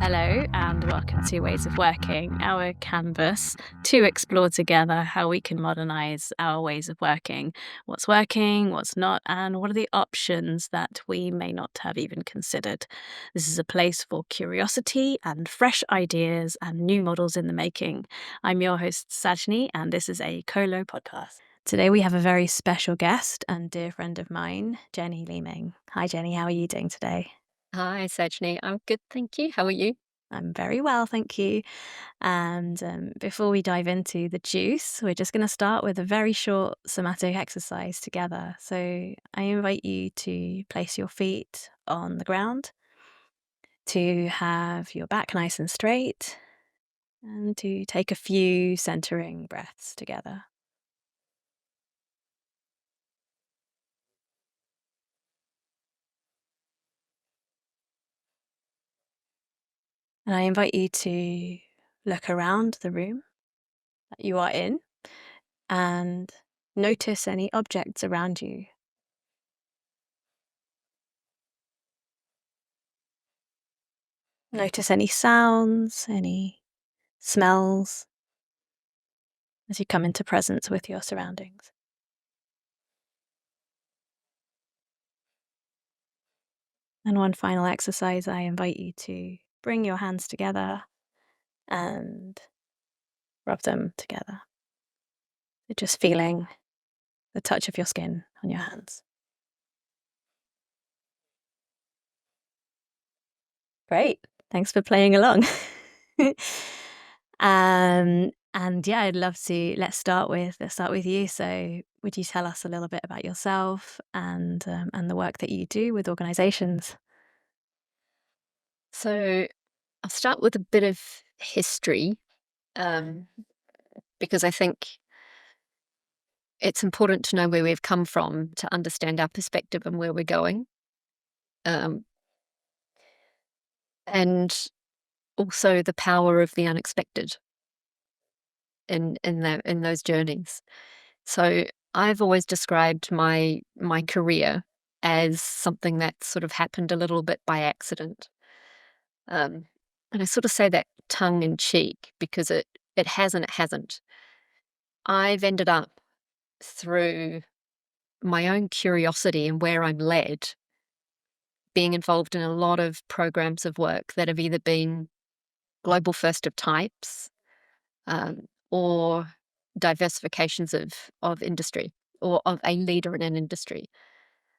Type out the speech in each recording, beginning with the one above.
Hello and welcome to Ways of Working, our canvas to explore together how we can modernise our ways of working, what's working, what's not, and what are the options that we may not have even considered. This is a place for curiosity and fresh ideas and new models in the making. I'm your host, Sajni, and this is a Colo podcast. Today we have a very special guest and dear friend of mine, Jenny Leeming. Hi Jenny, how are you doing today? Hi, Sajni. I'm good, thank you. How are you? I'm very well, thank you. And before we dive into the juice, we're just going to start with a very short somatic exercise together. So I invite you to place your feet on the ground, to have your back nice and straight, and to take a few centering breaths together. And I invite you to look around the room that you are in and notice any objects around you. Notice any sounds, any smells as you come into presence with your surroundings. And one final exercise, I invite you to bring your hands together and rub them together. So just feeling the touch of your skin on your hands. Great. Thanks for playing along. And yeah, I'd love to, let's start with you. So would you tell us a little bit about yourself and the work that you do with organizations? So I'll start with a bit of history um, because I think it's important to know where we've come from to understand our perspective and where we're going. Um, and also the power of the unexpected in those journeys. So I've always described my career as something that sort of happened a little bit by accident. Um, and I sort of say that tongue in cheek because it has and it hasn't. I've ended up through my own curiosity and where I'm led, being involved in a lot of programs of work that have either been global first of types or diversifications of industry or of a leader in an industry.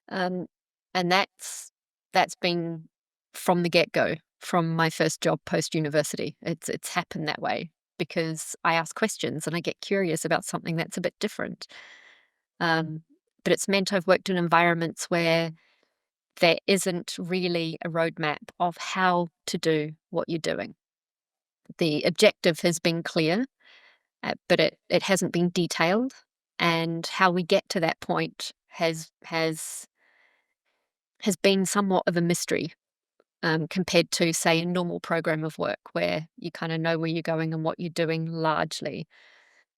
Um, and that's been from the get-go, from my first job post-university. It's happened that way because I ask questions and I get curious about something that's a bit different. But it's meant I've worked in environments where there isn't really a roadmap of how to do what you're doing. The objective has been clear, but it hasn't been detailed. And how we get to that point has been somewhat of a mystery compared to, say, a normal program of work where you kind of know where you're going and what you're doing largely.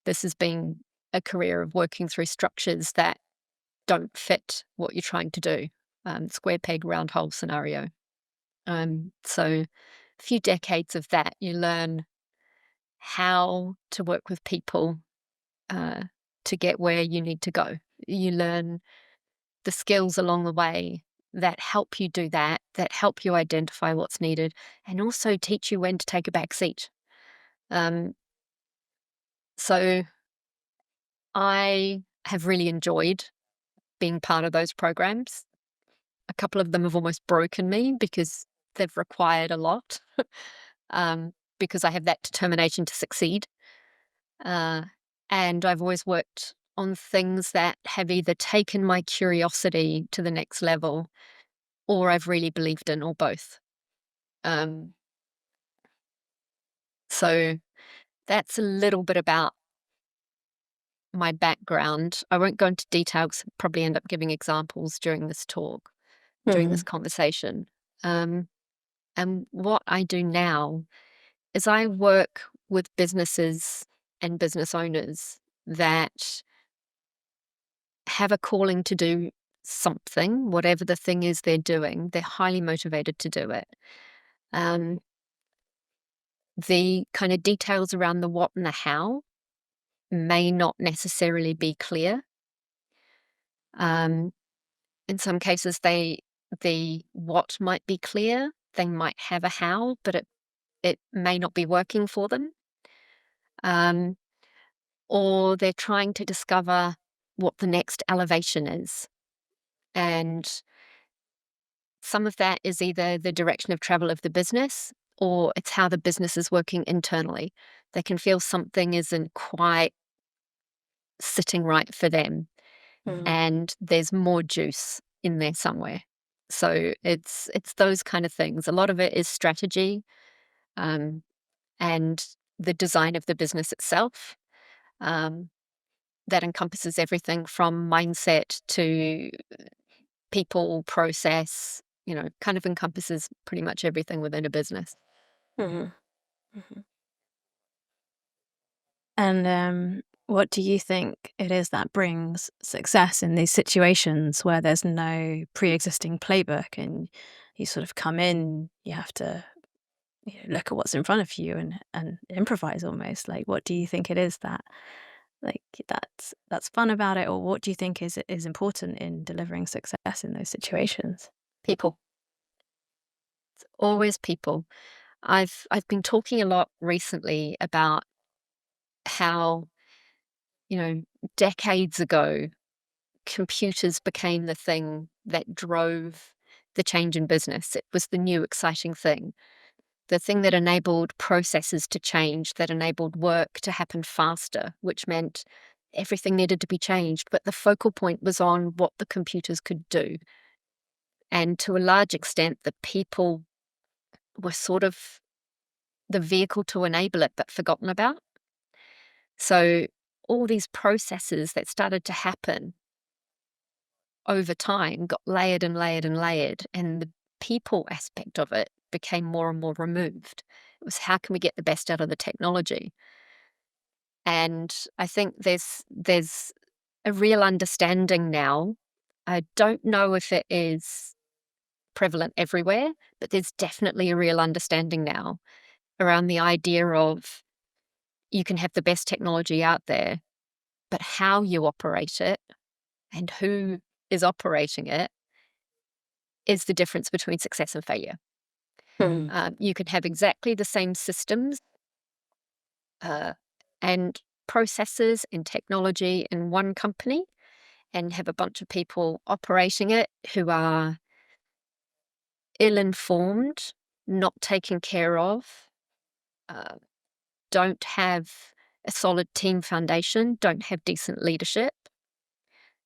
This has been a career of working through structures that don't fit what you're trying to do. Square peg, round hole scenario. So a few decades of that, you learn how to work with people to get where you need to go. You learn the skills along the way that help you do that, that help you identify what's needed, and also teach you when to take a back seat. So I have really enjoyed being part of those programs. A couple of them have almost broken me because they've required a lot, because I have that determination to succeed. And I've always worked on things that have either taken my curiosity to the next level or I've really believed in, or both. Um, so that's a little bit about my background. I won't go into detail because I'll probably end up giving examples during this talk, during this Mm. conversation. Um, and what I do now is I work with businesses and business owners that have a calling to do something, whatever the thing is they're doing. They're highly motivated to do it. Um, the kind of details around the what and the how may not necessarily be clear. Um, in some cases, the what might be clear. They might have a how, but it may not be working for them. Um, or they're trying to discover what the next elevation is. And some of that is either the direction of travel of the business or it's how the business is working internally. They can feel something isn't quite sitting right for them Mm. and there's more juice in there somewhere. So it's those kind of things. A lot of it is strategy, um, and the design of the business itself. Um, that encompasses everything from mindset to people, process, kind of encompasses pretty much everything within a business. Mhm. Mhm. And what do you think it is that brings success in these situations where there's no pre-existing playbook and you sort of come in, you have to look at what's in front of you and improvise almost. Like, what do you think it is that like that's fun about it, or what do you think is important in delivering success in those situations? People, always people. I've been talking a lot recently about how, you know, decades ago, computers became the thing that drove the change in business. It was the new exciting thing, the thing that enabled processes to change, that enabled work to happen faster, which meant everything needed to be changed. But the focal point was on what the computers could do. And to a large extent, the people were sort of the vehicle to enable it, but forgotten about. So all these processes that started to happen over time got layered and layered and layered, and the people aspect of it became more and more removed. It was how can we get the best out of the technology? And I think there's a real understanding now. I don't know if it is prevalent everywhere, but there's definitely a real understanding now around the idea of you can have the best technology out there, but how you operate it and who is operating it is the difference between success and failure. Mm. You can have exactly the same systems uh, and processes and technology in one company and have a bunch of people operating it who are ill informed, not taken care of, uh, don't have a solid team foundation, don't have decent leadership,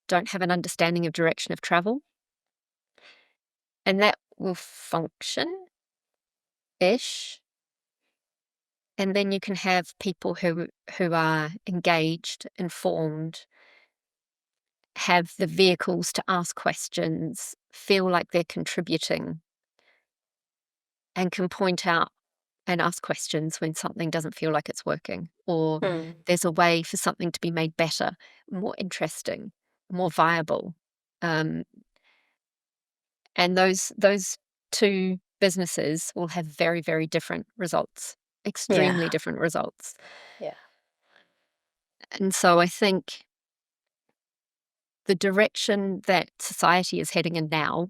don't have an understanding of direction of travel. And that will function ish. And then you can have people who are engaged, informed, have the vehicles to ask questions, feel like they're contributing, and can point out and ask questions when something doesn't feel like it's working, or Mm. there's a way for something to be made better, more interesting, more viable. Um, and those two businesses will have very, very different results, Yeah. extremely different results. Yeah. And so I think the direction that society is heading in now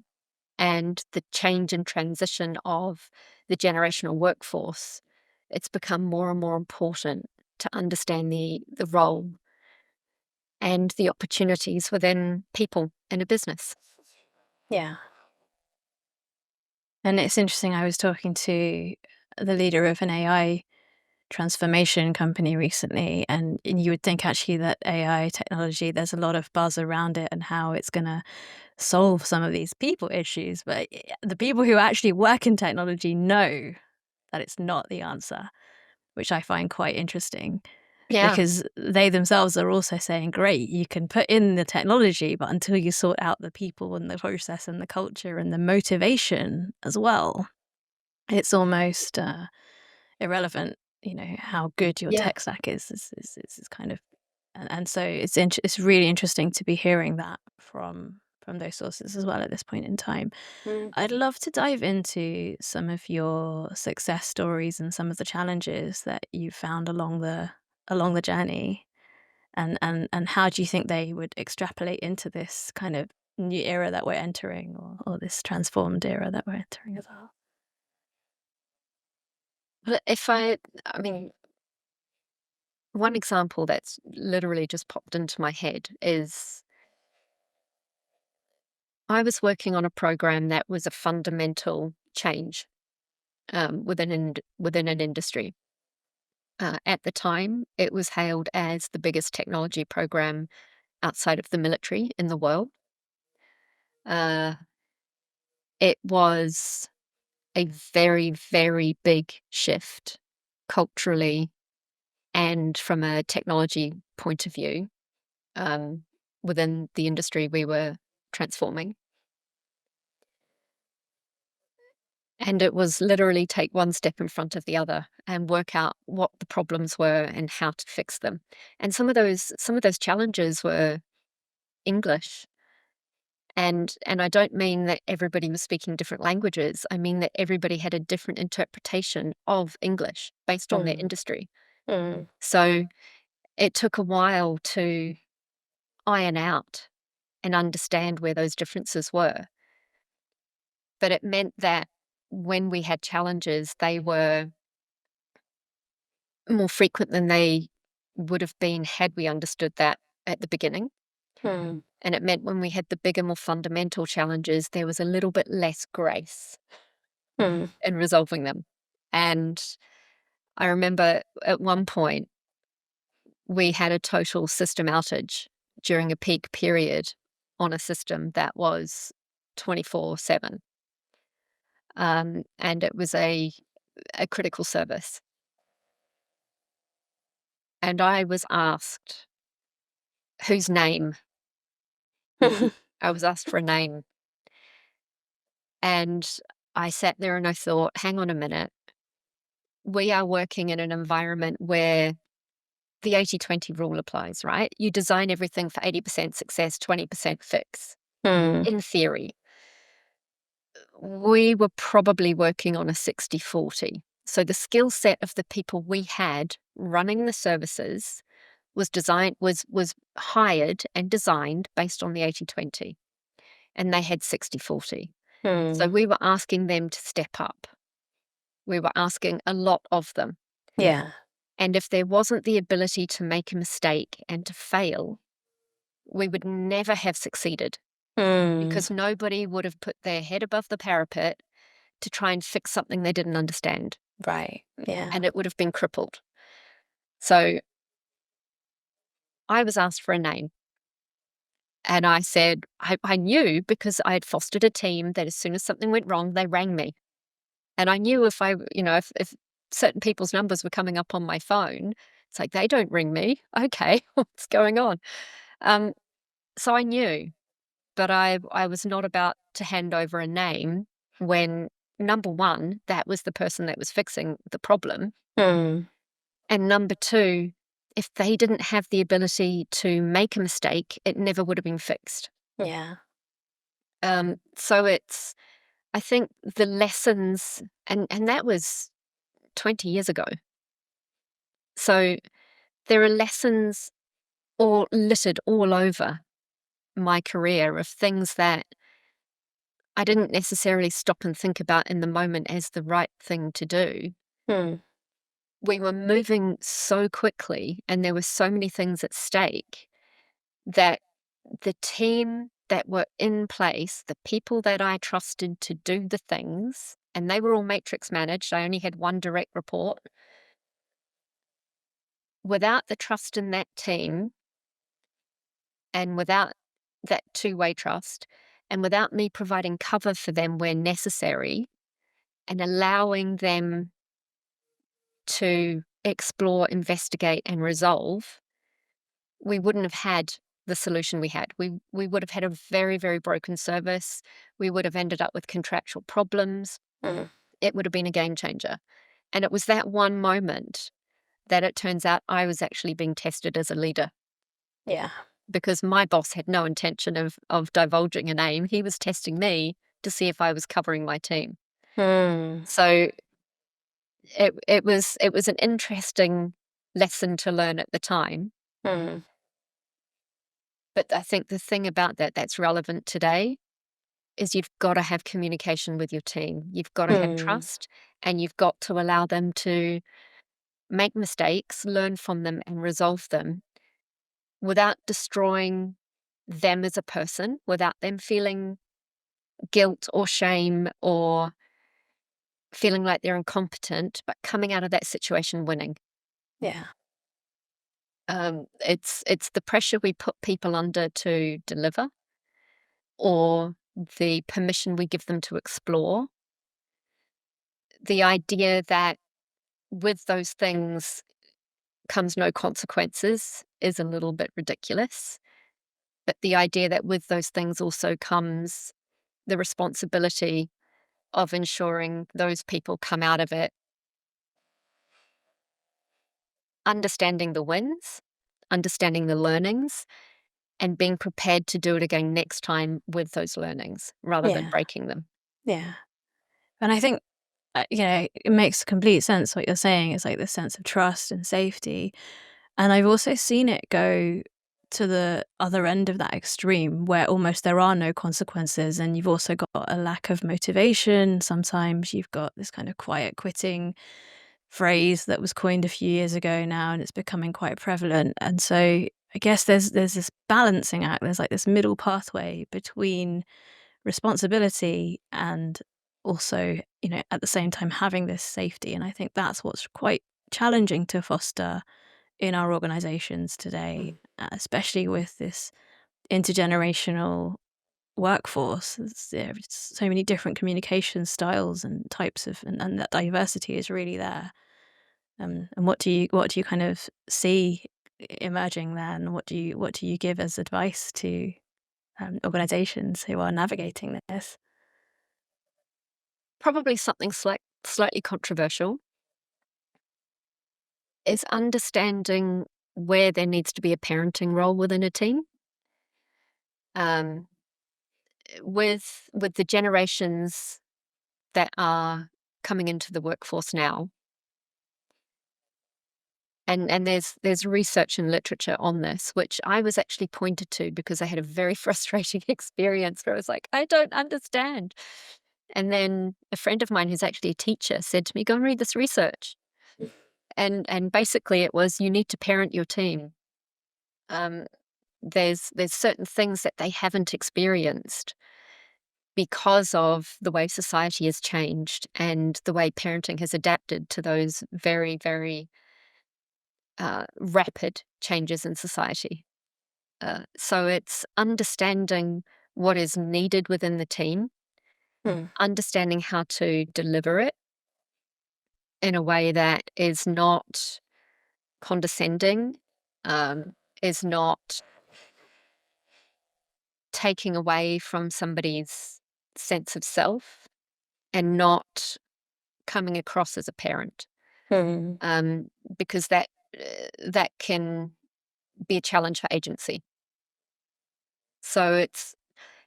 and the change and transition of the generational workforce, it's become more and more important to understand the role and the opportunities within people in a business. Yeah. And it's interesting, I was talking to the leader of an AI transformation company recently, and you would think actually that AI technology, there's a lot of buzz around it and how it's going to solve some of these people issues. But the people who actually work in technology know that it's not the answer, which I find quite interesting. Yeah. because they themselves are also saying, "Great, you can put in the technology, but until you sort out the people and the process and the culture and the motivation as well, it's almost, irrelevant, how good your Yeah. tech stack is kind of." And so it's really interesting to be hearing that from those sources as well at this point in time. Mm. I'd love to dive into some of your success stories and some of the challenges that you found along the journey, and how do you think they would extrapolate into this kind of new era that we're entering, or this transformed era that we're entering as well? But I mean, one example that's literally just popped into my head is I was working on a program that was a fundamental change within an industry. At the time, it was hailed as the biggest technology program outside of the military in the world. Uh, it was a very, very big shift culturally and from a technology point of view um, within the industry we were transforming. And it was literally take one step in front of the other and work out what the problems were and how to fix them. And some of those challenges were English. And I don't mean that everybody was speaking different languages. I mean that everybody had a different interpretation of English based on their Mm, industry. mm, So it took a while to iron out and understand where those differences were. But it meant that when we had challenges, they were more frequent than they would have been had we understood that at the beginning. mm, And it meant when we had the bigger, more fundamental challenges, there was a little bit less grace mm. in resolving them. And I remember at one point, we had a total system outage during a peak period on a system that was 24/7. And it was a critical service. And I was asked whose name. I was asked for a name. And I sat there and I thought, hang on a minute. We are working in an environment where the 80/20 rule applies, right? You design everything for 80% success, 20% fix, Mm, in theory. We were probably working on a 60/40. So the skill set of the people we had running the services was hired and designed based on the 80/20, and they had 60/40. So mm. we were asking them to step up. We were asking a lot of them. Yeah. And if there wasn't the ability to make a mistake and to fail, we would never have succeeded Mm. because nobody would have put their head above the parapet to try and fix something they didn't understand, Right. Yeah. and it would have been crippled. So I was asked for a name, and I said, I knew because I had fostered a team that as soon as something went wrong, they rang me. And I knew if certain people's numbers were coming up on my phone, it's like, they don't ring me. Okay, what's going on? Um, so I knew, but I was not about to hand over a name when, number one, that was the person that was fixing the problem. Mm. And number two, if they didn't have the ability to make a mistake, it never would have been fixed. Yeah. So I think the lessons, and that was 20 years ago. So there are lessons all littered all over my career of things that I didn't necessarily stop and think about in the moment as the right thing to do. Mm. We were moving so quickly and there were so many things at stake that the team that were in place, the people that I trusted to do the things, and they were all matrix managed. I only had one direct report. Without the trust in that team and without that two-way trust, and without me providing cover for them where necessary and allowing them to explore, investigate, and resolve, we wouldn't have had the solution we had. We would have had a very, very broken service. We would have ended up with contractual problems. Mm. It would have been a game changer. And it was that one moment that it turns out I was actually being tested as a leader, Yeah. because my boss had no intention of divulging a name. He was testing me to see if I was covering my team. Mm. So it was an interesting lesson to learn at the time. Mm. But I think the thing about that that's relevant today is you've got to have communication with your team. You've got to have Mm. trust, and you've got to allow them to make mistakes, learn from them, and resolve them without destroying them as a person, without them feeling guilt or shame or feeling like they're incompetent, but coming out of that situation winning. Yeah. It's the pressure we put people under to deliver, or the permission we give them to explore. The idea that with those things comes no consequences is a little bit ridiculous. But the idea that with those things also comes the responsibility of ensuring those people come out of it understanding the wins, understanding the learnings, and being prepared to do it again next time with those learnings rather than Yeah. breaking them. Yeah. And I think, it makes complete sense what you're saying. It's like this sense of trust and safety. And I've also seen it go to the other end of that extreme where almost there are no consequences, and you've also got a lack of motivation. Sometimes you've got this kind of quiet quitting phrase that was coined a few years ago now, and it's becoming quite prevalent. And so I guess there's this balancing act. There's like this middle pathway between responsibility and also, at the same time having this safety. And I think that's what's quite challenging to foster in our organizations today, Mm. especially with this intergenerational workforce. There's so many different communication styles and types of, and that diversity is really there. And what do you kind of see emerging there, and what do you give as advice to organizations who are navigating this? Probably something slightly controversial is understanding where there needs to be a parenting role within a team. Um, with the generations that are coming into the workforce now, and there's research and literature on this, which I was actually pointed to because I had a very frustrating experience where I was like, I don't understand. And then a friend of mine who's actually a teacher said to me, go and read this research. And basically it was you need to parent your team. Um, there's certain things that they haven't experienced because of the way society has changed and the way parenting has adapted to those very, very rapid changes in society. So it's understanding what is needed within the team, Mm. understanding how to deliver it in a way that is not condescending, is not taking away from somebody's sense of self, and not coming across as a parent, Mm. um, because that can be a challenge for agency. So it's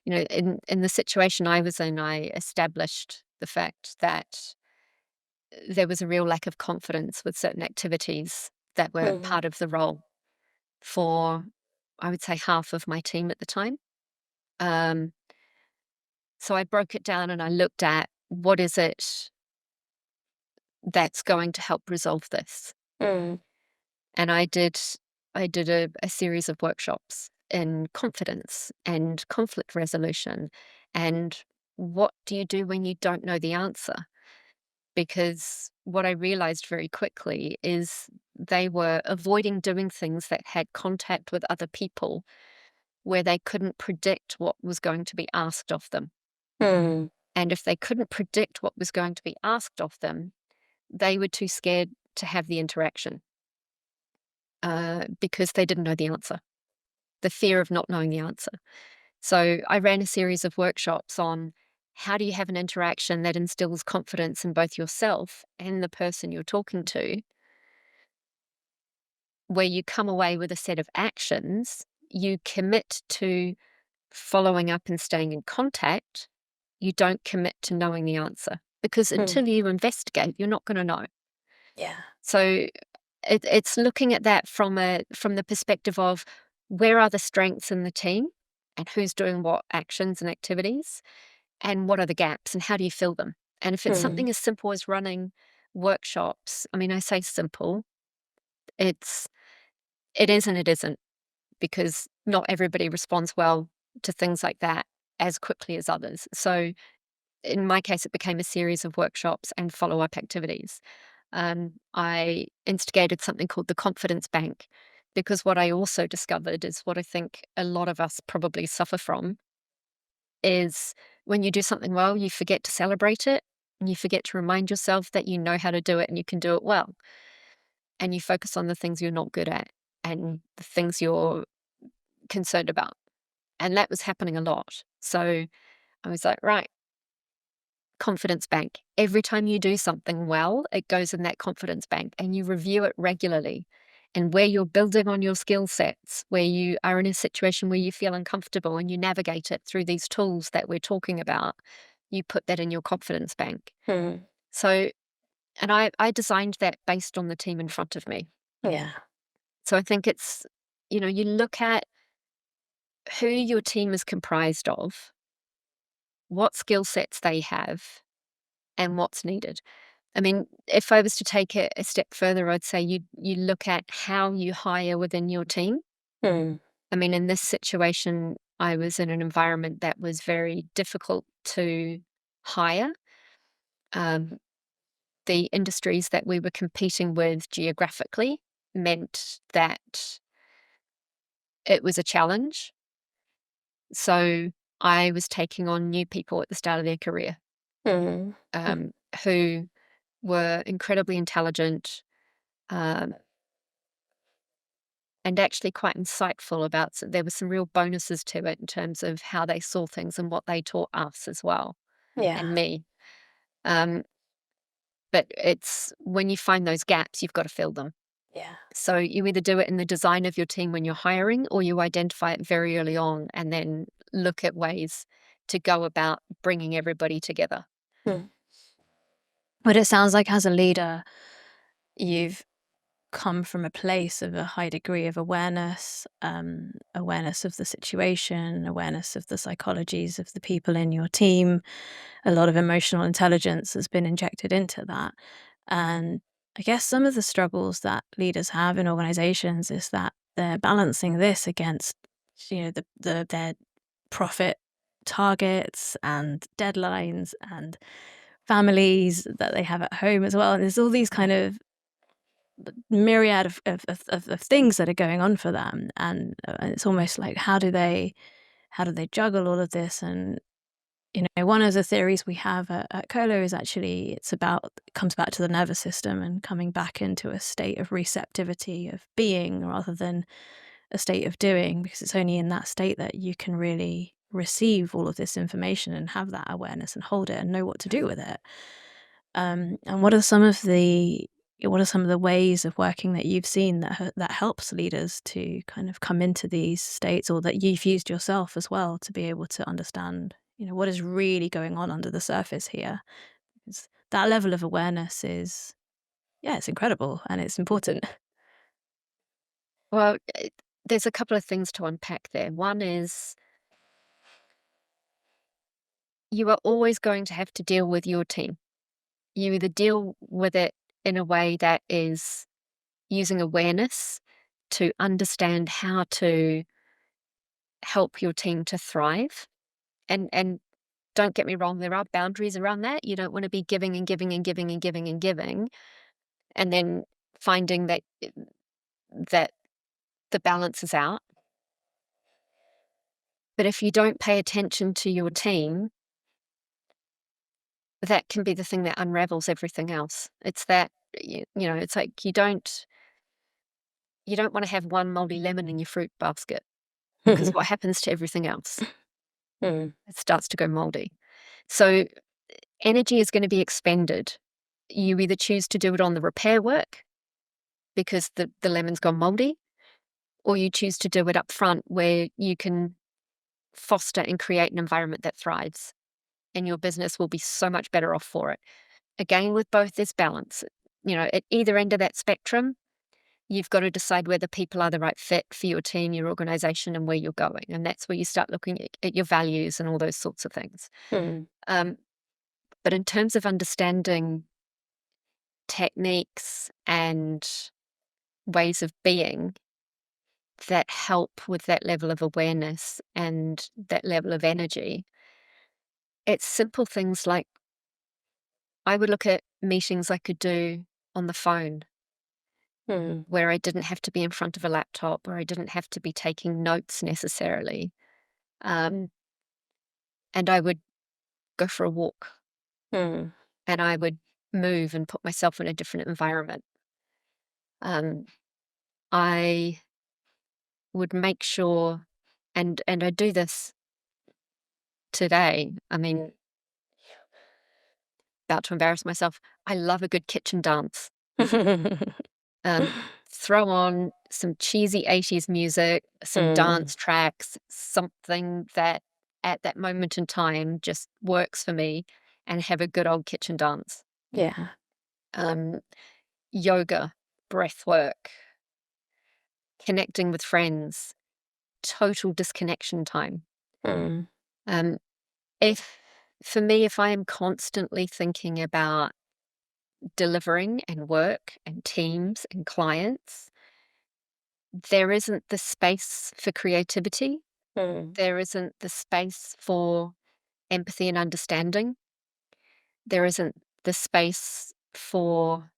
in the situation I was in, I established the fact that there was a real lack of confidence with certain activities that were Mm. part of the role for, I would say, half of my team at the time. Um, so I broke it down and I looked at what is it that's going to help resolve this. Mm. And I did a series of workshops in confidence and conflict resolution, and what do you do when you don't know the answer? Because what I realized very quickly is they were avoiding doing things that had contact with other people where they couldn't predict what was going to be asked of them. Mm. And if they couldn't predict what was going to be asked of them, they were too scared to have the interaction because they didn't know the answer, the fear of not knowing the answer. So I ran a series of workshops on how do you have an interaction that instills confidence in both yourself and the person you're talking to, where you come away with a set of actions, you commit to following up and staying in contact, you don't commit to knowing the answer. Because Mm. until you investigate, you're not going to know. Yeah. So it's looking at that from the perspective of where are the strengths in the team and who's doing what actions and activities and what are the gaps and how do you fill them. And if it's Mm. something as simple as running workshops, I mean, I say simple, it's it is and it isn't, because not everybody responds well to things like that as quickly as others. So in my case, it became a series of workshops and follow-up activities. I instigated something called the Confidence Bank, because what I also discovered is what I think a lot of us probably suffer from is when you do something well, you forget to celebrate it and you forget to remind yourself that you know how to do it and you can do it well. And you focus on the things you're not good at and the things you're concerned about. And that was happening a lot. So I was like, right, confidence bank. Every time you do something well, it goes in that confidence bank and you review it regularly. And where you're building on your skill sets, where you are in a situation where you feel uncomfortable and you navigate it through these tools that we're talking about, you put that in your confidence bank. Mm. So, and I designed that based on the team in front of me. Yeah. So I think it's, you look at who your team is comprised of, what skill sets they have, and what's needed. I mean, if I was to take it a step further, I'd say you look at how you hire within your team. Mm. I mean, in this situation, I was in an environment that was very difficult to hire. Um, the industries that we were competing with geographically meant that it was a challenge. So I was taking on new people at the start of their career, Mm. Mm. um, who were incredibly intelligent, um, and actually quite insightful about there were some real bonuses to it in terms of how they saw things and what they taught us as well, Yeah. and me. Um, but it's when you find those gaps, you've got to fill them. Yeah. So you either do it in the design of your team when you're hiring, or you identify it very early on and then look at ways to go about bringing everybody together. Mm. But it sounds like as a leader, you've come from a place of a high degree of awareness, awareness of the situation, awareness of the psychologies of the people in your team. A lot of emotional intelligence has been injected into that. And I guess some of the struggles that leaders have in organizations is that they're balancing this against, their profit targets and deadlines and families that they have at home as well. And there's all these kind of myriad of things that are going on for them, and it's almost like how do they juggle all of this? And one of the theories we have at Colo is actually it comes back to the nervous system and coming back into a state of receptivity of being rather than a state of doing, because it's only in that state that you can really receive all of this information and have that awareness and hold it and know what to do with it. And what are some of the ways of working that you've seen that helps leaders to kind of come into these states, or that you've used yourself as well to be able to understand, what is really going on under the surface here? Because that level of awareness is, yeah, it's incredible and it's important. Well, there's a couple of things to unpack there. One is you are always going to have to deal with your team. You either deal with it in a way that is using awareness to understand how to help your team to thrive. And don't get me wrong, there are boundaries around that. You don't want to be giving and giving and giving and giving and giving, and then finding that the balance is out. But if you don't pay attention to your team, that can be the thing that unravels everything else. It's that It's like you don't want to have one moldy lemon in your fruit basket because what happens to everything else? Mm, It starts to go moldy. So energy is going to be expended. You either choose to do it on the repair work because the lemon's gone moldy, or you choose to do it up front where you can foster and create an environment that thrives, and your business will be so much better off for it. Again, with both, there's balance. At either end of that spectrum, you've got to decide whether people are the right fit for your team, your organization, and where you're going. And that's where you start looking at your values and all those sorts of things. mm, Um, but in terms of understanding techniques and ways of being that help with that level of awareness and that level of energy, it's simple things like I would look at meetings I could do on the phone mm, where I didn't have to be in front of a laptop, where I didn't have to be taking notes necessarily. Um, and I would go for a walk mm, and I would move and put myself in a different environment. Um, I would make sure, and I do this today. I mean, about to embarrass myself. I love a good kitchen dance. Um, Throw on some cheesy 80s music, some mm, dance tracks, something that at that moment in time just works for me, and have a good old kitchen dance. yeah. Um, Yoga, breath work, connecting with friends, total disconnection time. Mm, Um, if For me, if I am constantly thinking about delivering and work and teams and clients, there isn't the space for creativity. mm, There isn't the space for empathy and understanding. There isn't the space for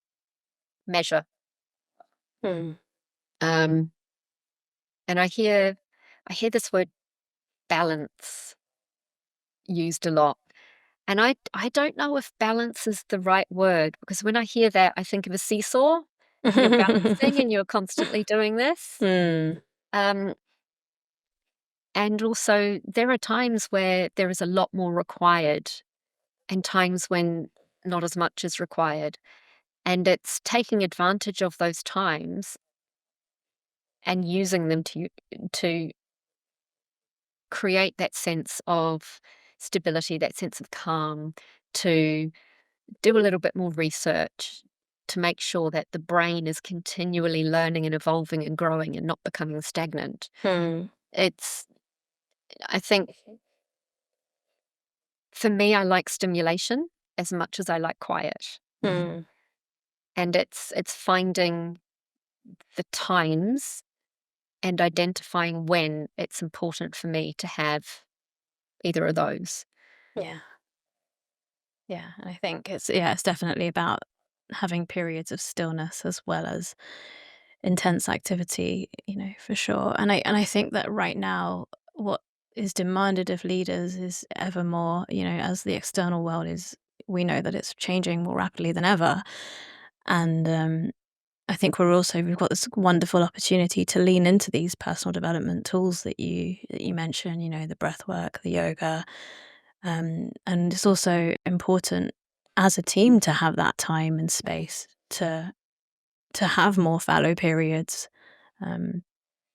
measure. mm. Um, and I hear this word balance used a lot. And I don't know if balance is the right word because when I hear that, I think of a seesaw. You're balancing and you're constantly doing this. Mm, Um, and also, there are times where there is a lot more required and times when not as much is required. And it's taking advantage of those times and using them to create that sense of stability, that sense of calm, to do a little bit more research, to make sure that the brain is continually learning and evolving and growing and not becoming stagnant. mm, It's I think for me, I like stimulation as much as I like quiet. mm. And it's finding the times and identifying when it's important for me to have either of those. Yeah. Yeah, and I think it's definitely about having periods of stillness as well as intense activity, for sure. And I think that right now what is demanded of leaders is ever more, as the external world is we know that it's changing more rapidly than ever. And I think we've got this wonderful opportunity to lean into these personal development tools that you mentioned, the breath work, the yoga, and it's also important as a team to have that time and space to have more fallow periods. Um,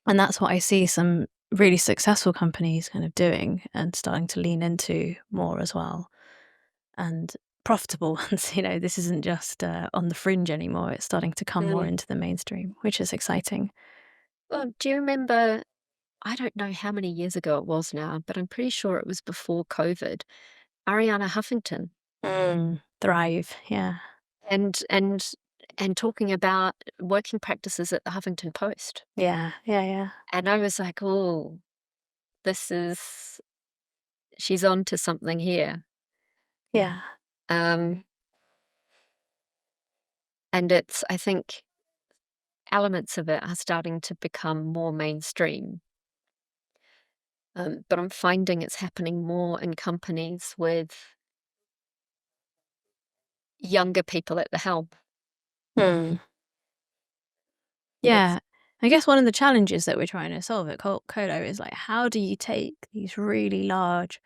and that's what I see some really successful companies kind of doing and starting to lean into more as well. And profitable ones, this isn't just on the fringe anymore. It's starting to come more Mm. into the mainstream, which is exciting. Well, do you remember? I don't know how many years ago it was now, but I'm pretty sure it was before COVID. Ariana Huffington Thrive. Yeah. and talking about working practices at the Huffington Post, Yeah. Yeah. Yeah. and I was like, oh, this is she's on to something here. Yeah. Um, and I think elements of it are starting to become more mainstream. But I'm finding it's happening more in companies with younger people at the helm. Hmm. It's Yeah. I guess one of the challenges that we're trying to solve at Kodo is like, how do you take these really large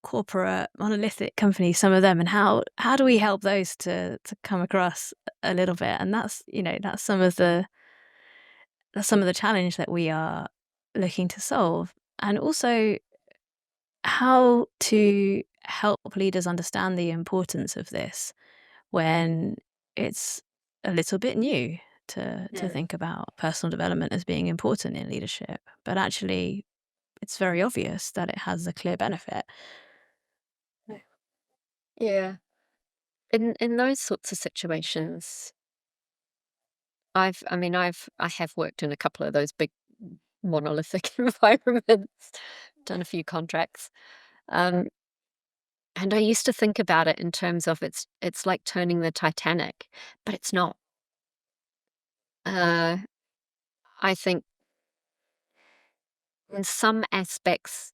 corporate monolithic companies, some of them, and how do we help those to come across a little bit? And that's, that's some of the challenge that we are looking to solve. And also how to help leaders understand the importance of this when it's a little bit new to Mm. think about personal development as being important in leadership, but actually it's very obvious that it has a clear benefit. Yeah. In those sorts of situations, I have worked in a couple of those big monolithic environments, done a few contracts. Um, and I used to think about it in terms of it's like turning the Titanic, but it's not. Uh, I think in some aspects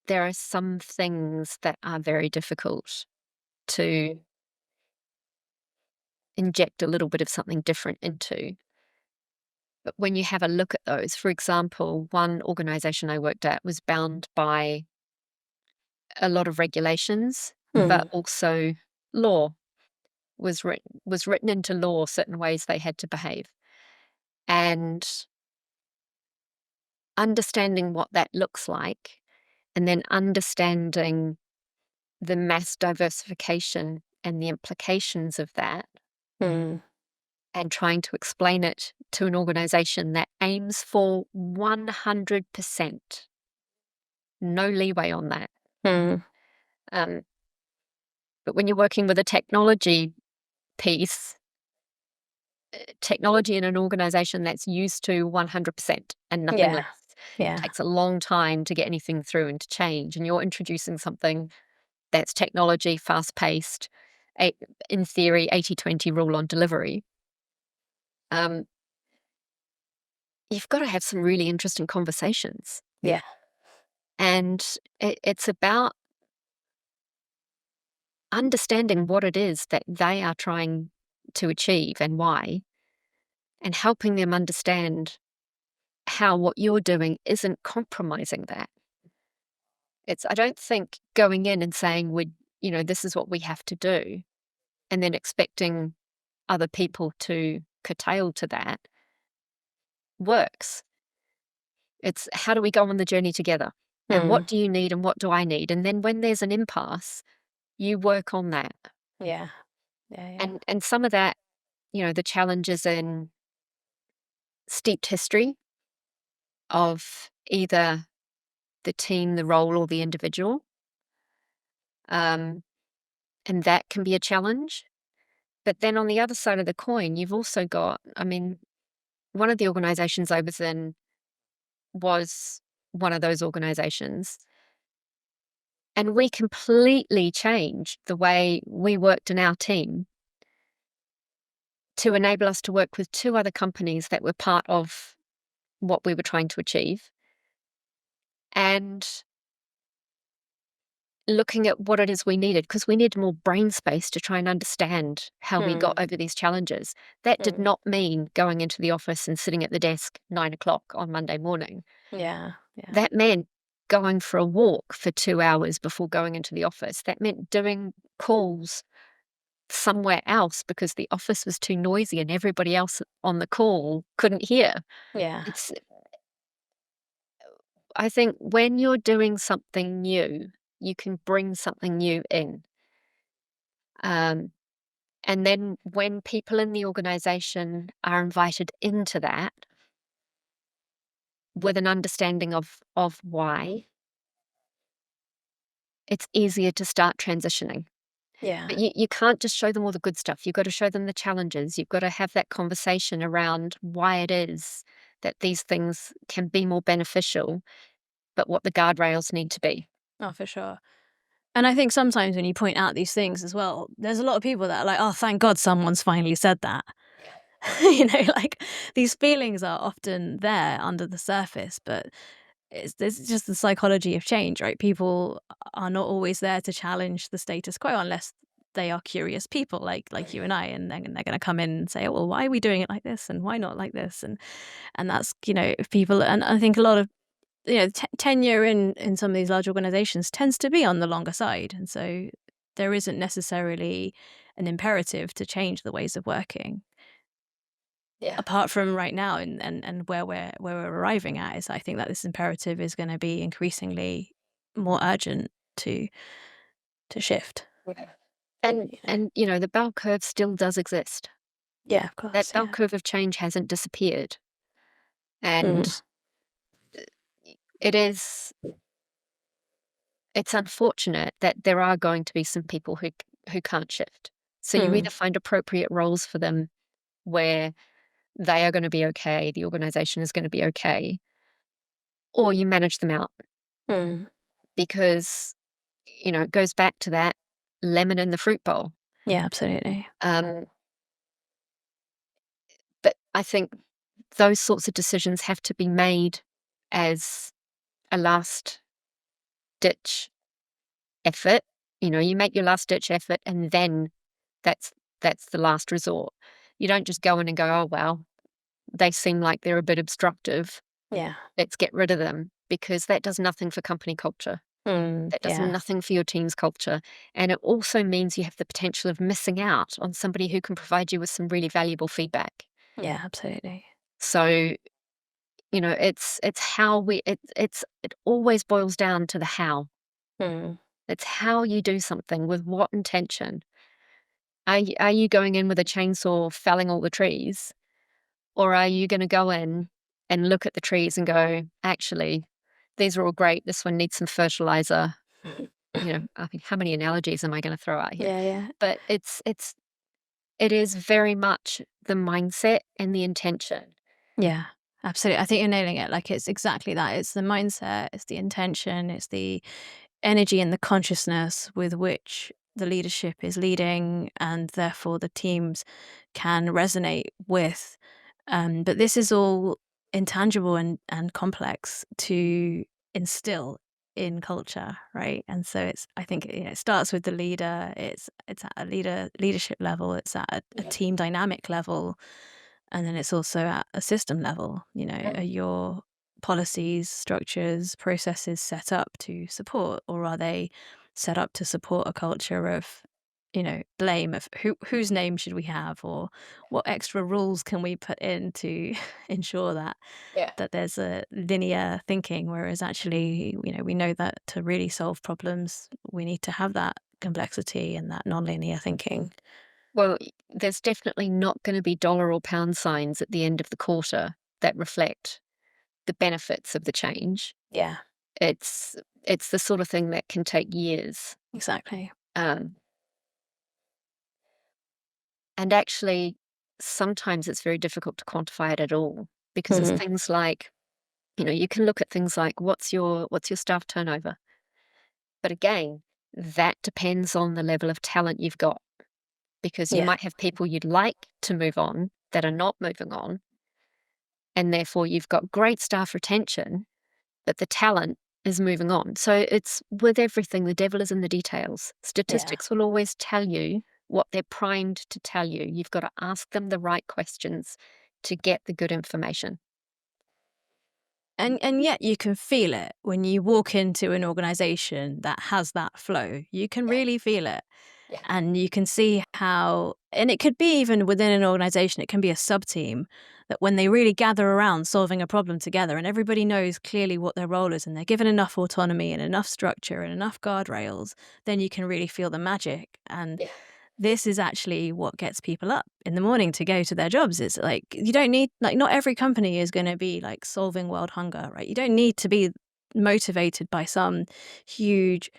there are some things that are very difficult to inject a little bit of something different into. But when you have a look at those, for example, one organization I worked at was bound by a lot of regulations, but Hmm. also law was written into law certain ways they had to behave. And understanding what that looks like, and then understanding the mass diversification and the implications of that, Hmm. and trying to explain it to an organization that aims for 100%, no leeway on that. Hmm. Um, but when you're working with a technology piece, technology in an organization that's used to 100% and nothing Yeah. less, Yeah. takes a long time to get anything through and to change. And you're introducing something that's technology, fast paced, in theory, 80/20 rule on delivery. Um, you've got to have some really interesting conversations. Yeah. And it's about understanding what it is that they are trying to achieve and why, and helping them understand how what you're doing isn't compromising that. I don't think going in and saying, this is what we have to do, and then expecting other people to curtail to that works. It's how do we go on the journey together? And Hmm. what do you need and what do I need? And then when there's an impasse, you work on that. Yeah. Yeah. Yeah. And some of that, the challenges in steeped history of either the team, the role, or the individual. Um, and that can be a challenge. But then on the other side of the coin, you've also got, one of the organizations I was in was one of those organizations. And we completely changed the way we worked in our team to enable us to work with two other companies that were part of what we were trying to achieve. And looking at what it is we needed, because we needed more brain space to try and understand how we got Hmm. over these challenges. That did Hmm. not mean going into the office and sitting at the desk 9 o'clock on Monday morning. Yeah. Yeah. That meant going for a walk for 2 hours before going into the office. That meant doing calls somewhere else because the office was too noisy and everybody else on the call couldn't hear. Yeah. It's, I think when you're doing something new, you can bring something new in. Um, And then when people in the organization are invited into that with an understanding of why, it's easier to start transitioning. Yeah. But you can't just show them all the good stuff. You've got to show them the challenges. You've got to have that conversation around why it is that these things can be more beneficial, but what the guardrails need to be. Oh, for sure. And I think sometimes when you point out these things as well, there's a lot of people that are like, "Oh, thank God someone's finally said that." Like these feelings are often there under the surface, but it's just the psychology of change, right? People are not always there to challenge the status quo unless they are curious people like you and I, and they're going to come in and say, oh, well, why are we doing it like this, and why not like this, and that's if people, and I think a lot of tenure in some of these large organizations tends to be on the longer side, and so there isn't necessarily an imperative to change the ways of working. Yeah. Apart from right now, and where we're arriving at is, I think that this imperative is going to be increasingly more urgent to shift. Yeah. And You know. and you know, the bell curve still does exist. Yeah, of That course. bell Yeah. curve of change hasn't disappeared. And Mm. it is it's unfortunate that there are going to be some people who can't shift. So you Mm. either find appropriate roles for them where they are going to be okay, the organization is going to be okay, or you manage them out Mm. because it goes back to that lemon in the fruit bowl. Yeah, absolutely. Um, but I think those sorts of decisions have to be made as a last ditch effort. You make your last ditch effort, and then that's that's the last resort. You don't just go in and go, "Oh, well, they seem like they're a bit obstructive. Yeah. Let's get rid of them," because that does nothing for company culture. Mm. That does Yeah. nothing for your team's culture. And it also means you have the potential of missing out on somebody who can provide you with some really valuable feedback. Yeah, absolutely. So, it's how it always boils down to the how. Mm. It's how you do something with what intention. Are you going in with a chainsaw felling all the trees? Or are you going to go in and look at the trees and go, actually, these are all great. This one needs some fertilizer. I mean, how many analogies am I going to throw out here? Yeah, yeah. But it is very much the mindset and the intention. Yeah, absolutely. I think you're nailing it. Like, it's exactly that. It's the mindset, it's the intention, it's the energy and the consciousness with which the leadership is leading, and therefore the teams can resonate with. But this is all intangible and complex to instill in culture, right? And so I think it starts with the leader. It's at a leadership level. It's at a Yeah. team dynamic level, and then it's also at a system level. Yeah. Are your policies, structures, processes set up to support, or are they set up to support a culture of, blame, of whose name should we have, or what extra rules can we put in to ensure Yeah. that there's a linear thinking, whereas actually, we know that to really solve problems, we need to have that complexity and that nonlinear thinking. Well, there's definitely not going to be dollar or pound signs at the end of the quarter that reflect the benefits of the change. Yeah, It's it's the sort of thing that can take years. exactly. Um, and actually, sometimes it's very difficult to quantify it at all because it's Mhm. things like, you can look at things like what's your staff turnover. But again, that depends on the level of talent you've got because you Yeah. might have people you'd like to move on that are not moving on, and therefore you've got great staff retention, but the talent is moving on. So it's with everything, the devil is in the details. Yeah. Statistics will always tell you what they're primed to tell you. You've got to ask them the right questions to get the good information. And yet you can feel it when you walk into an organization that has that flow. You can Yeah, really feel it. yeah, And you can see how, and it could be even within an organization, it can be a sub team, that when they really gather around solving a problem together and everybody knows clearly what their role is and they're given enough autonomy and enough structure and enough guardrails, then you can really feel the magic. And yeah, this is actually what gets people up in the morning to go to their jobs. It's like, you don't need, like, not every company is going to be like solving world hunger, right? You don't need to be motivated by some huge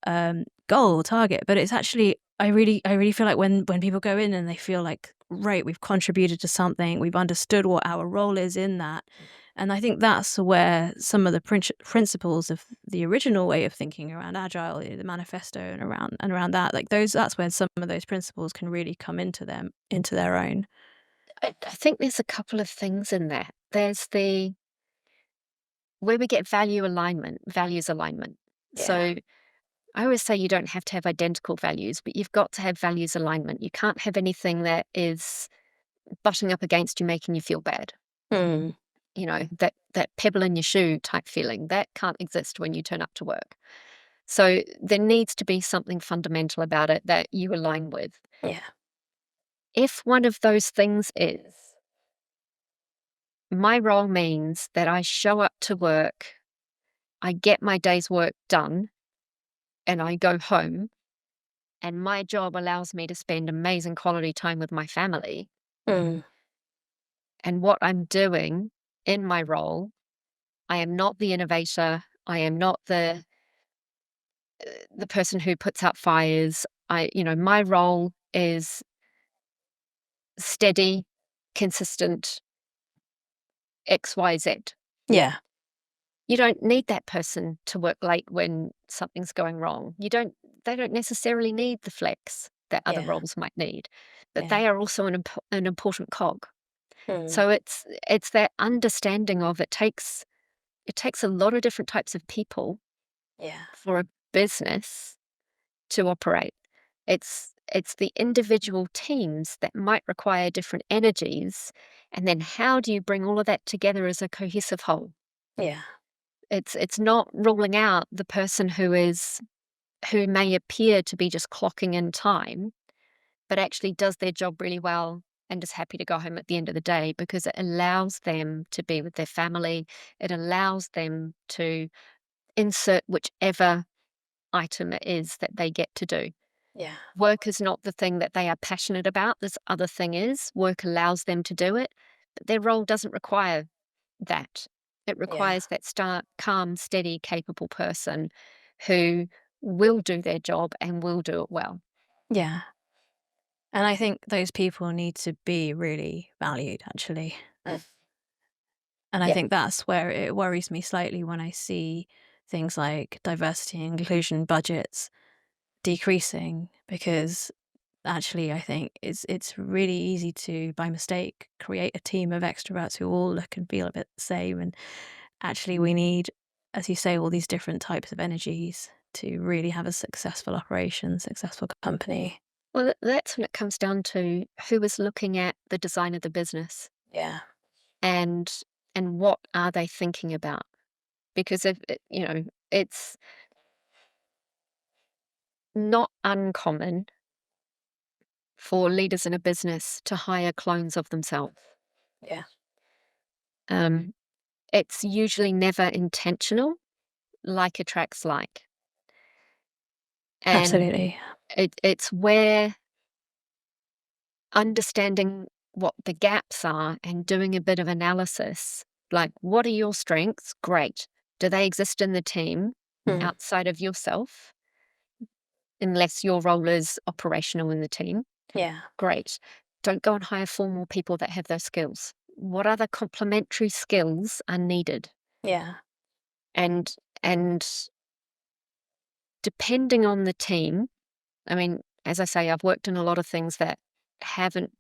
goal or target, but it's actually, I really feel like when people go in and they feel like, right, we've contributed to something, we've understood what our role is in that. And I think that's where some of the principles of the original way of thinking around agile, the manifesto, and around that, like that's where some of those principles can really come into their own. I think there's a couple of things in there. There's the where we get values alignment. Yeah. I always say you don't have to have identical values, but you've got to have values alignment. You can't have anything that is butting up against you, making you feel bad. Mm. That pebble in your shoe type feeling, that can't exist when you turn up to work. So there needs to be something fundamental about it that you align with. Yeah. If one of those things is, my role means that I show up to work, I get my day's work done, and I go home, and my job allows me to spend amazing quality time with my family, Mm. and what I'm doing in my role, I am not the innovator, I am not the person who puts out fires. My role is steady, consistent, XYZ. Yeah. You don't need that person to work late when something's going wrong. They don't necessarily need the flex that other Yeah. roles might need, but Yeah. they are also an important cog. Mm. So it's that understanding of it takes a lot of different types of people Yeah. for a business to operate. It's the individual teams that might require different energies, and then how do you bring all of that together as a cohesive whole? Yeah. It's not ruling out the person who may appear to be just clocking in time, but actually does their job really well and is happy to go home at the end of the day because it allows them to be with their family. It allows them to insert whichever item it is that they get to do. Yeah. Work is not the thing that they are passionate about. This other thing is. Work allows them to do it, but their role doesn't require that. It Yeah. requires that calm, steady, capable person who will do their job and will do it well. Yeah. And I think those people need to be really valued, actually. And I Yeah. think that's where it worries me slightly when I see things like diversity and inclusion budgets decreasing, because actually I think it's really easy to, by mistake, create a team of extroverts who all look and feel a bit the same. And actually we need, as you say, all these different types of energies to really have a successful operation, successful company. Well, that's when it comes down to who is looking at the design of the business Yeah. and what are they thinking about? Because it's not uncommon for leaders in a business to hire clones of themselves. Yeah. Um, it's usually never intentional, like attracts like. And Absolutely. it's where understanding what the gaps are and doing a bit of analysis, like what are your strengths? Great. Do they exist in the team Mm. outside of yourself, unless your role is operational in the team? Yeah. Great. Don't go and hire 4 more people that have those skills. What other complementary skills are needed? Yeah. And and depending on the team, I mean, as I say, I've worked in a lot of things that haven't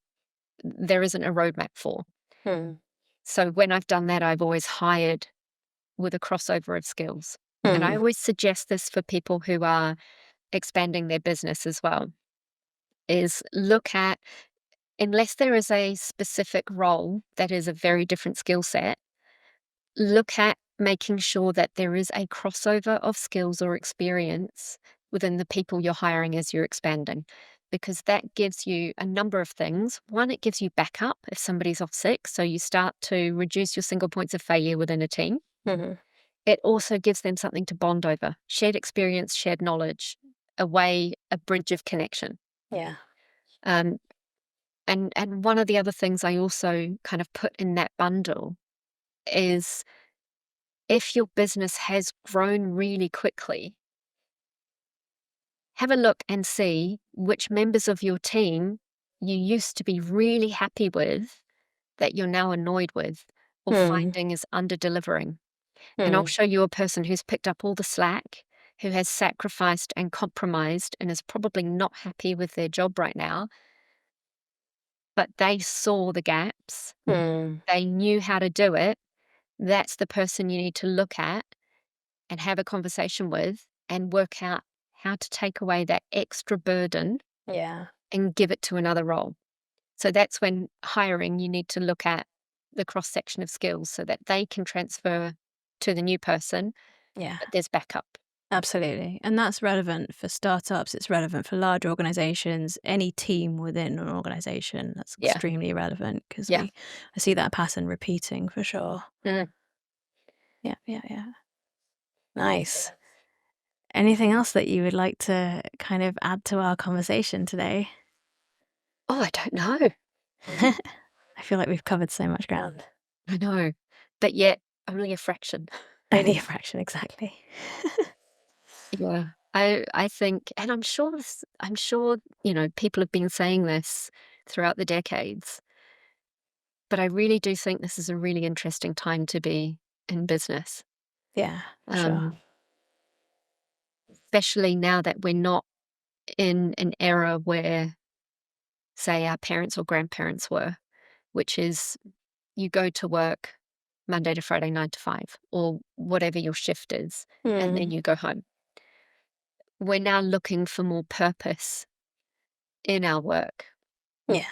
there isn't a roadmap for. Mm. So when I've done that, I've always hired with a crossover of skills. And I Mm. always suggest this for people who are expanding their business as well, is look at, unless there is a specific role that is a very different skill set, look at making sure that there is a crossover of skills or experience within the people you're hiring as you're expanding, because that gives you a number of things. One, it gives you backup if somebody's off sick, so you start to reduce your single points of failure within a team. Mhm. It also gives them something to bond over, shared experience, shared knowledge, a bridge of connection. Yeah. Um, and one of the other things I also kind of put in that bundle is, if your business has grown really quickly, have a look and see which members of your team you used to be really happy with that you're now annoyed with or Mm. finding is under delivering. And I'll Mm. show you a person who's picked up all the slack, who has sacrificed and compromised and is probably not happy with their job right now, but they saw the gaps, Mm. they knew how to do it. That's the person you need to look at and have a conversation with and work out how to take away that extra burden Yeah. and give it to another role. So that's when hiring, you need to look at the cross section of skills so that they can transfer to the new person, Yeah. but there's backup. Absolutely. And that's relevant for startups, it's relevant for large organizations, any team within an organization. That's Yeah. extremely relevant because Yeah. I see that pattern repeating for sure. Mm. Yeah, yeah, yeah. Nice. Anything else that you would like to kind of add to our conversation today? Oh, I don't know. I feel like we've covered so much ground. I know. But yet, only a fraction. Only a fraction, exactly. Yeah. I think, and I'm sure, people have been saying this throughout the decades, but I really do think this is a really interesting time to be in business. Yeah, for sure. Um, Especially now that we're not in an era where, say, our parents or grandparents were, which is you go to work Monday to Friday, 9 to 5, or whatever your shift is, and then Mm. you go home. We're now looking for more purpose in our work. Yeah,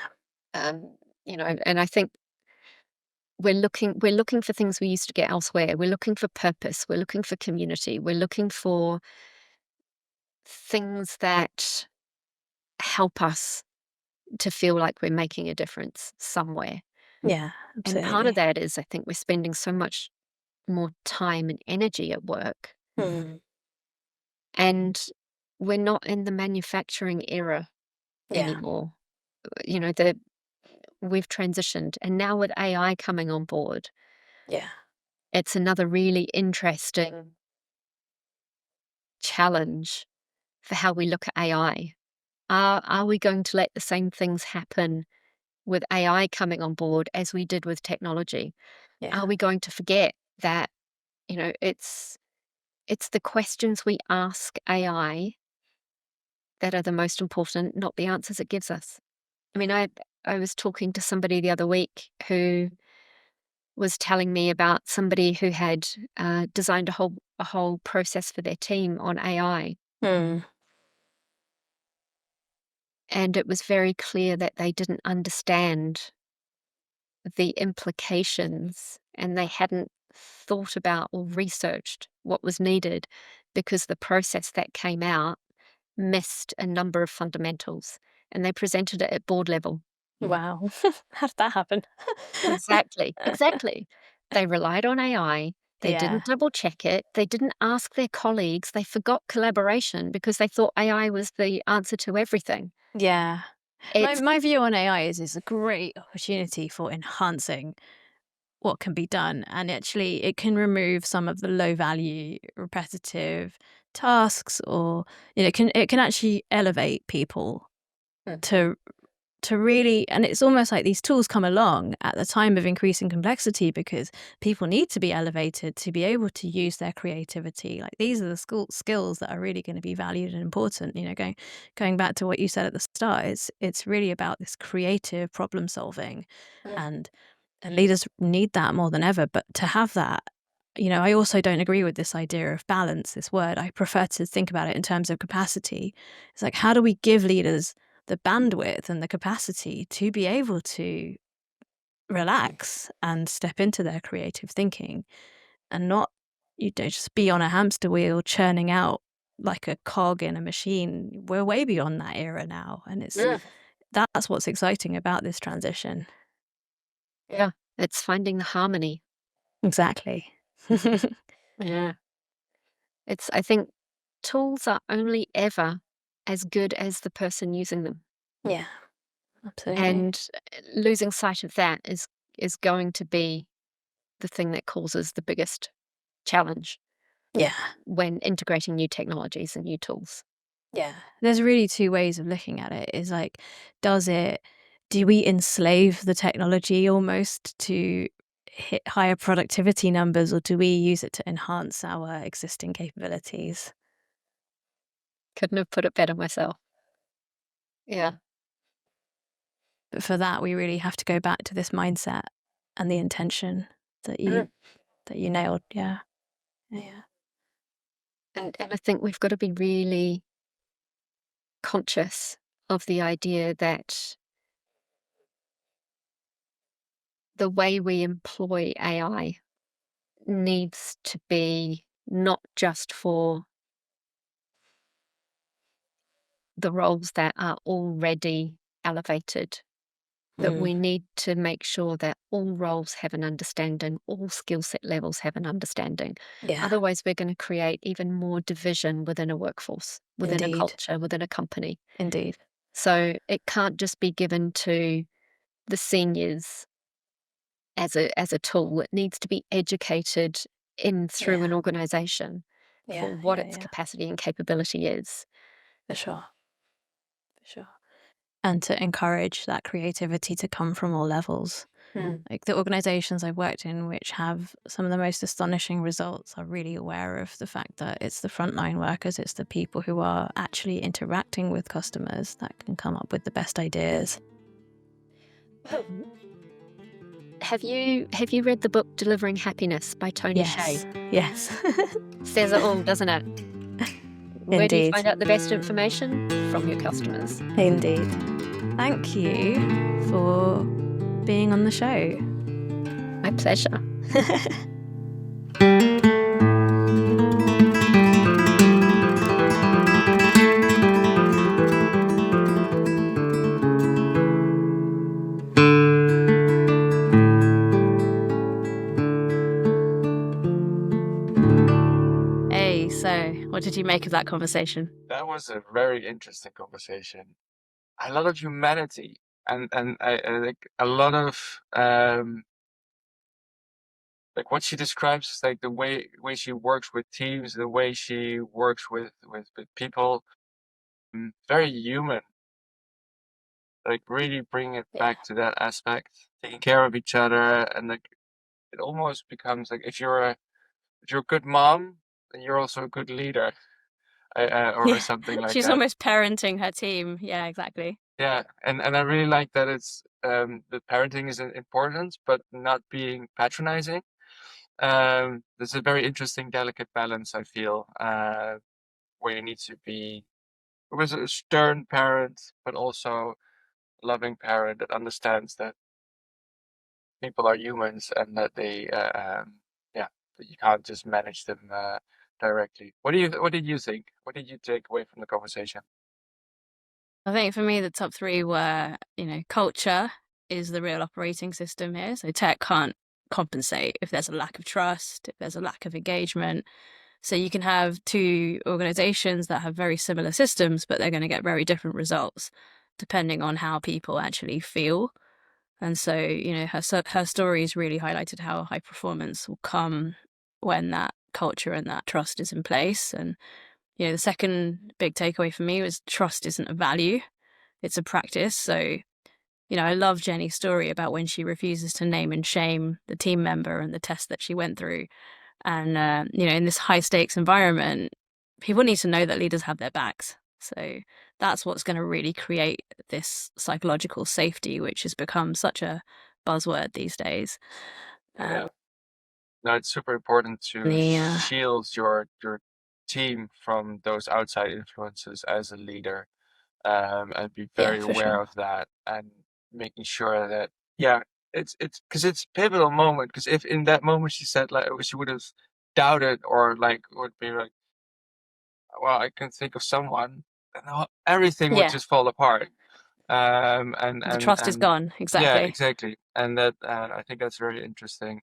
Um, and I think we're looking for things we used to get elsewhere. We're looking for purpose. We're looking for community. We're looking for things that help us to feel like we're making a difference somewhere. yeah, And part of absolutely. that is I think we're spending so much more time and energy at work, Mm. and we're not in the manufacturing era Yeah, anymore. The We've transitioned, and now with AI coming on board, yeah, it's another really interesting challenge for how we look at AI. Are we going to let the same things happen with AI coming on board as we did with technology? yeah. Are we going to forget that, it's the questions we ask AI that are the most important, not the answers it gives us? I mean, I was talking to somebody the other week who was telling me about somebody who had designed a whole process for their team on AI, Mm. and it was very clear that they didn't understand the implications, and they hadn't thought about or researched what was needed because the process that came out missed a number of fundamentals, and they presented it at board level. Wow. How did that happen? Exactly, exactly. They relied on AI. They Yeah, didn't double check it. They didn't ask their colleagues. They forgot collaboration because they thought AI was the answer to everything. yeah. My It's my view on AI is it's a great opportunity for enhancing what can be done, and actually it can remove some of the low value, repetitive tasks, or it can actually elevate people Mm. to really, and it's almost like these tools come along at the time of increasing complexity because people need to be elevated to be able to use their creativity. Like these are the skills that are really going to be valued and important. Going back to what you said at the start, it's really about this creative problem solving, Mm. and leaders need that more than ever. But to have that, I also don't agree with this idea of balance, this word. I prefer to think about it in terms of capacity. It's like, how do we give leaders the bandwidth and the capacity to be able to relax and step into their creative thinking and not, just be on a hamster wheel churning out like a cog in a machine. We're way beyond that era now. And Mm. that's what's exciting about this transition. Yeah, it's finding the harmony. Exactly. Yeah. I think tools are only ever as good as the person using them. Yeah, absolutely. And losing sight of that is going to be the thing that causes the biggest challenge Yeah. when integrating new technologies and new tools. Yeah. There's really two ways of looking at it. Is like, do we enslave the technology almost to hit higher productivity numbers, or do we use it to enhance our existing capabilities? Couldn't have put it better myself. Yeah. But for that, we really have to go back to this mindset and the intention that you Mm. that you nailed. Yeah. Yeah. And I think we've got to be really conscious of the idea that the way we employ AI needs to be not just for the roles that are already elevated, but Mm. we need to make sure that all roles have an understanding, all skill set levels have an understanding. Yeah, Otherwise, we're going to create even more division within a workforce, within a indeed. culture, within a company. Indeed. So it can't just be given to the seniors as a tool. It needs to be educated in through Yeah. an organization Yeah. for what Yeah. its Yeah. capacity and capability is. For sure. For sure. And to encourage that creativity to come from all levels. Mm. Like the organizations I've worked in, which have some of the most astonishing results, are really aware of the fact that it's the frontline workers, it's the people who are actually interacting with customers that can come up with the best ideas. Have you read the book Delivering Happiness by Tony Hsieh? Yes. Yes. Says it all, doesn't it? Where do you Indeed. find out the best information? From your customers. Indeed. Thank you for being on the show. My pleasure. Hey, so what did you make of that conversation? That was a very interesting conversation. A lot of humanity and I like a lot of like what she describes is like the way she works with teams, the way she works with people, very human. Like really bring it Yeah. back to that aspect, taking care of each other, and like it almost becomes like if you're a good mom, then you're also a good leader, or Yeah. something like She's that. almost parenting her team. Yeah, exactly. Yeah, and I really like that it's the parenting is important, but not being patronizing. There's a very interesting, delicate balance, I feel, where you need to be with a stern parent, but also a loving parent that understands that people are humans and that they, yeah, that you can't just manage them directly. What did you think? What did you take away from the conversation? I think for me, the top three were, culture is the real operating system here. So tech can't compensate if there's a lack of trust, if there's a lack of engagement. So you can have two organizations that have very similar systems, but they're going to get very different results depending on how people actually feel. And so, her stories really highlighted how high performance will come when that culture and that trust is in place. And, the second big takeaway for me was trust isn't a value, it's a practice. So, I love Jenny's story about when she refuses to name and shame the team member and the test that she went through. And, in this high stakes environment, people need to know that leaders have their backs. So that's what's going to really create this psychological safety, which has become such a buzzword these days. Yeah. Um, No, it's super important to the shield your team from those outside influences as a leader, and be Yeah, very for aware sure. of that and making sure that yeah, it's because it's a pivotal moment. Because if in that moment she said like she would have doubted or like would be like, well, I can think of someone, and everything would Yeah, just fall apart. the trust is And gone. yeah, Exactly. exactly. And that I think that's very interesting.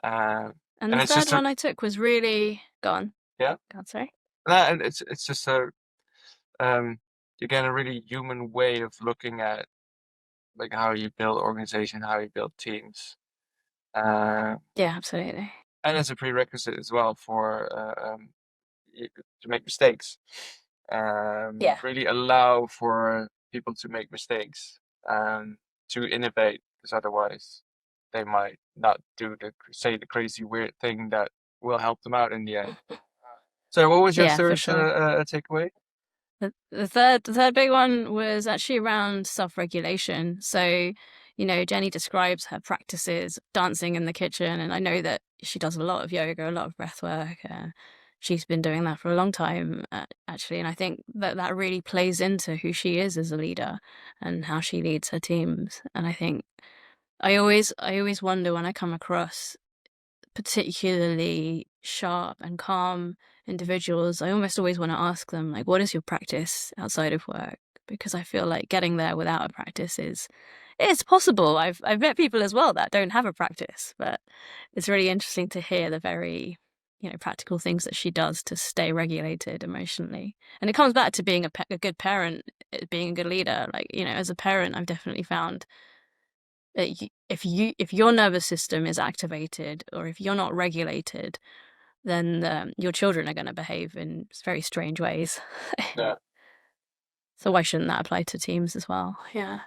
Um, And and the it's third just a one I took was really gone. yeah. God, sorry. And it's just a again a really human way of looking at like how you build organization, how you build teams, uh, Yeah, absolutely. and as a prerequisite as well for to make mistakes. Yeah. Really allow for people to make mistakes, to innovate, because otherwise they might not do say the crazy weird thing that will help them out in the end. So, what was your Yeah, for third sure. takeaway? The third big one was actually around self-regulation. So, Jenny describes her practices, dancing in the kitchen, and I know that she does a lot of yoga, a lot of breath work. she's been doing that for a long time, actually, and I think that really plays into who she is as a leader and how she leads her teams. And I think I always wonder when I come across particularly sharp and calm individuals, I almost always want to ask them, like, what is your practice outside of work? Because I feel like getting there without a practice it's possible. I've met people as well that don't have a practice, but it's really interesting to hear the very, practical things that she does to stay regulated emotionally. And it comes back to being a good parent, being a good leader. Like, as a parent, I've definitely found that if your nervous system is activated or if you're not regulated, then your children are going to behave in very strange ways. Yeah. So why shouldn't that apply to teams as well? Yeah.